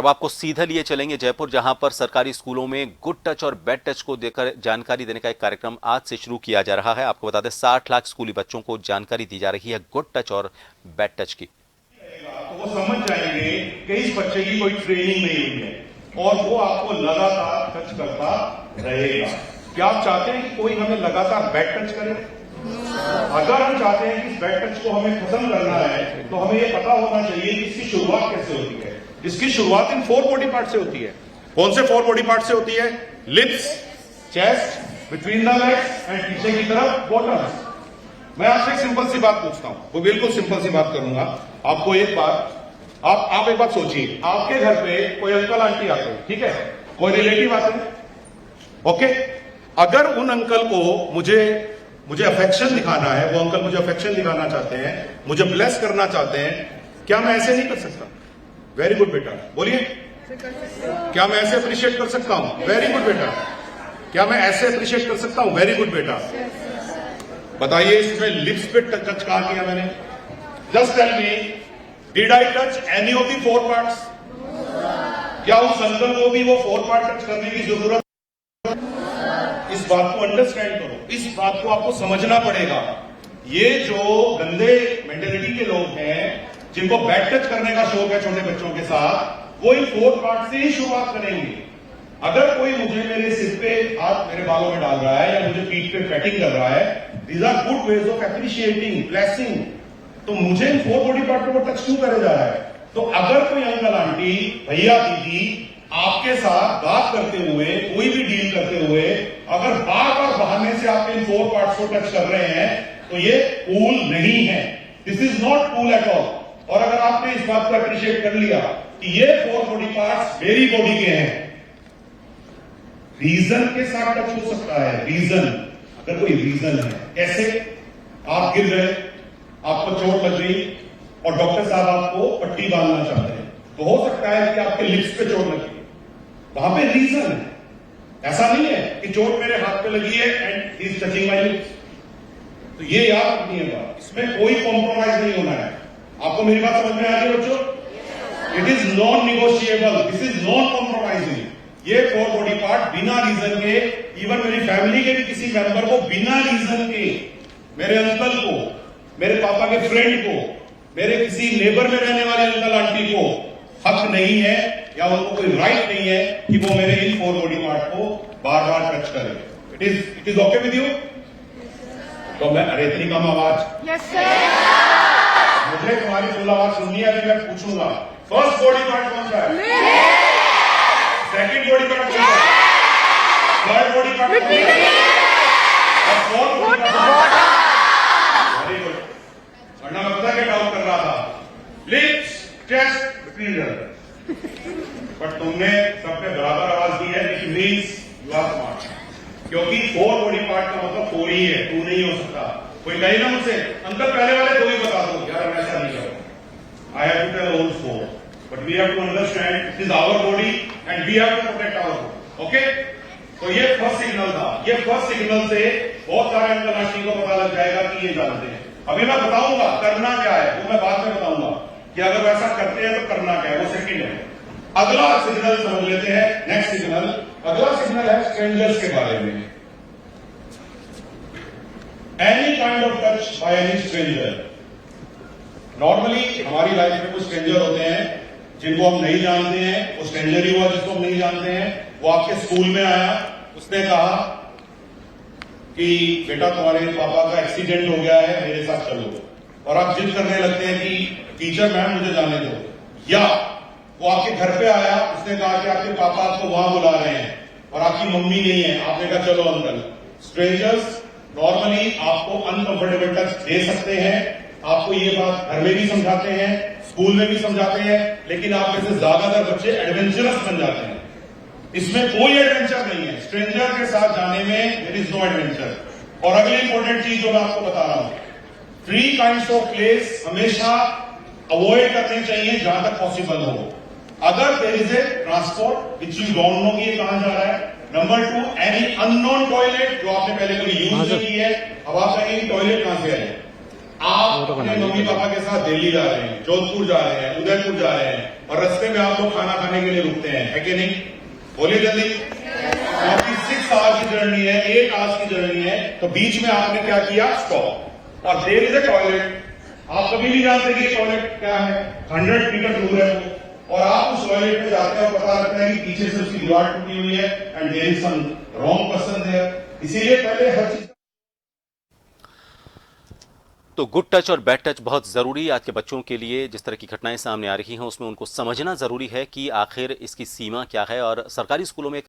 अब आपको सीधा लिए चलेंगे जयपुर, जहां पर सरकारी स्कूलों में गुड टच और बैड टच को देकर जानकारी देने का एक कार्यक्रम आज से शुरू किया जा रहा है। आपको बता दें 60 लाख स्कूली बच्चों को जानकारी दी जा रही है गुड टच और बैड टच की। तो वो समझ जाएंगे कि इस बच्चे की कोई ट्रेनिंग नहीं हुई है और वो आपको लगातार टच करता रहेगा। क्या आप चाहते हैं कि कोई हमें लगातार बैड टच करे? अगर हम चाहते हैं कि इस बैड टच को हमें खत्म करना है तो हमें ये पता होना चाहिए कि इसकी शुरुआत कैसे होती है। इसकी शुरुआत इन 4 बॉडी पार्ट से होती है। कौन से 4 बॉडी पार्ट से होती है? Lips, chest, between the legs and पीछे की तरफ बॉटम। मैं आपसे एक सिंपल सी बात पूछता हूं, वो बिल्कुल सिंपल सी बात करूंगा आपको। एक बात आप एक बात सोचिए, आपके घर पे कोई अंकल आंटी आते हैं, ठीक है, कोई रिलेटिव आते हैं, ओके। अगर उन अंकल को मुझे अफेक्शन दिखाना है, वो अंकल मुझे अफेक्शन दिखाना चाहते हैं, मुझे ब्लेस करना चाहते हैं, क्या मैं ऐसे नहीं कर सकता? वेरी गुड बेटा, बोलिए। क्या मैं ऐसे अप्रिशिएट कर सकता हूं? वेरी गुड बेटा। क्या मैं ऐसे अप्रिशिएट कर सकता हूं? वेरी गुड बेटा। बताइए इसमें लिप्स पे टच कहां किया मैंने? Just tell me, did I touch any of the 4 parts? क्या उस अंकल को भी वो 4 पार्ट टच करने की जरूरत? इस बात को अंडरस्टैंड करो, इस बात को आपको समझना पड़ेगा। ये जो गंदे मेंटेलिटी के लोग हैं जिनको बैड टच करने का शौक है छोटे बच्चों के साथ, वो इन 4 पार्ट से ही शुरुआत करेंगे। अगर कोई मुझे मेरे सिर पे हाथ मेरे बालों में डाल रहा है या मुझे पीठ पे पैटिंग कर रहा है, these are good ways of appreciating, blessing, तो मुझे इन 4 बॉडी पार्ट पे वो टच क्यों करे जा रहा है? तो अगर कोई अंकल आंटी भैया दीदी आपके साथ बात करते हुए, कोई भी डील करते हुए अगर बार बार बहाने से आपके इन 4 पार्ट्स को टच कर रहे हैं तो ये कूल नहीं है। This is not cool at all. और अगर आपने इस बात को अप्रिशिएट कर लिया कि ये 4 बॉडी पार्ट्स मेरी बॉडी के हैं, रीजन के साथ टच हो सकता है। रीजन, अगर कोई रीजन है, कैसे? आप गिर गए, आपको चोट लग गई और डॉक्टर साहब आपको पट्टी बांधना चाहते हैं, तो हो सकता है कि आपके लिप्स पे चोट लगी, वहां पे रीजन है। ऐसा नहीं है कि चोट मेरे हाथ पे लगी है and is touching my lips. तो ये याद रखिएगा, इसमें कोई कॉम्प्रोमाइज नहीं होना है। आपको मेरी बात समझ में आ रही है बच्चों? It is non negotiable, this is non compromising. ये 4 बॉडी पार्ट बिना रीजन के, इवन मेरी फैमिली के भी किसी मेंबर को बिना रीजन के, मेरे अंकल को, मेरे पापा के फ्रेंड को, मेरे किसी नेबर में रहने वाले अंकल आंटी को हक नहीं है या उनको कोई राइट नहीं है कि वो मेरे इन 4 बॉडी पार्ट को बार बार टच करे। It is okay with you? तो मैं, अरे इतनी कम आवाज, यस सर, मुझे तुम्हारी फुल आवाज सुननी है। मैं पूछूंगा, फर्स्ट बॉडी पार्ट कौन सा है? सेकंड बॉडी पार्ट कौन सा है? थर्ड बॉडी पार्ट कौन सा है? और fourth body part? Very good. वरना मैं पता क्या डाउट कर रहा था, lips, chest, between the legs. But तुमने सबने बराबर आवाज दी है, it means you are smart. क्योंकि 4 बॉडी पार्ट का मतलब 4 ही है, 2 नहीं हो सकता। कोई कहे ना मुझसे, अंकल पहले वाले 2 ही बता दो, यार मैं ऐसा नहीं करूंगा। I have to tell all 4, but we have to understand it is our body and we have to protect our body, okay. तो ये फर्स्ट सिग्नल था। ये फर्स्ट सिग्नल से बहुत सारे अंकल आंटी को पता लग जाएगा कि ये जानते हैं। अभी मैं बताऊंगा करना क्या है, वो मैं बाद में बताऊंगा कि अगर वैसा करते हैं तो करना क्या है, वो सेकंड है। अगला सिग्नल समझ लेते हैं, नेक्स्ट सिग्नल। अगला सिग्नल है स्ट्रेंजर्स के बारे में। Any kind of touch by any stranger. Normally हमारी लाइफ में कुछ स्ट्रेंजर होते हैं जिनको हम नहीं जानते हैं। वो स्ट्रेंजर ही हुआ जिसको हम नहीं जानते हैं। वो आपके स्कूल में आया, उसने कहा कि बेटा तुम्हारे पापा का एक्सीडेंट हो गया है, मेरे साथ चलो, और आप जिद करने लगते हैं कि टीचर मैम मुझे जाने दो। या वो आपके घर पे आया, उसने कहा कि आपके पापा आपको वहां बुला रहे हैं और आपकी मम्मी नहीं है, आपने कहा चलो अंकल। स्ट्रेंजर्स नॉर्मली आपको अनकंफर्टेबल टच दे सकते हैं। आपको ये बात घर में भी समझाते हैं, स्कूल में भी समझाते हैं, लेकिन आप में से ज्यादातर बच्चे एडवेंचरस बन जाते हैं। इसमें कोई एडवेंचर नहीं है, स्ट्रेंजर के साथ जाने में देयर इज नो एडवेंचर। और अगली इंपॉर्टेंट चीज जो मैं आपको बता रहा हूं, 3 काइंड्स ऑफ प्लेस हमेशा अवॉइड करने चाहिए जहां तक पॉसिबल हो। अगर there is a transport which you don't know कि ये कहां जा रहा है। नंबर 2, एनी अननोन टॉयलेट जो आपने पहले कभी यूज नहीं की है। अब आप कहेंगे टॉयलेट कहां से आए, आप अपने मम्मी पापा के साथ दिल्ली जा रहे हैं, जोधपुर जा रहे हैं, उदयपुर जा रहे हैं और रास्ते में आप लोग खाना खाने के लिए रुकते हैं, है कि नहीं? बोलिए जल्दी। क्योंकि 6 आवर्स की जर्नी है, 8 आवर्स की जर्नी है, तो बीच में आपने क्या किया? स्टॉप। और देयर इज अ टॉयलेट। आप कभी नहीं जानते कि टॉयलेट क्या है, 100 मीटर दूर है वो, और आप उस टॉयलेट में जाते हैं और पता लगता है कि पीछे से उसकी दीवार टूटी हुई है and there is some wrong person there. इसीलिए पहले हर चीज तो गुड टच और बैड टच बहुत ज़रूरी है आज के बच्चों के लिए। जिस तरह की घटनाएं सामने आ रही हैं उसमें उनको समझना ज़रूरी है कि आखिर इसकी सीमा क्या है। और सरकारी स्कूलों में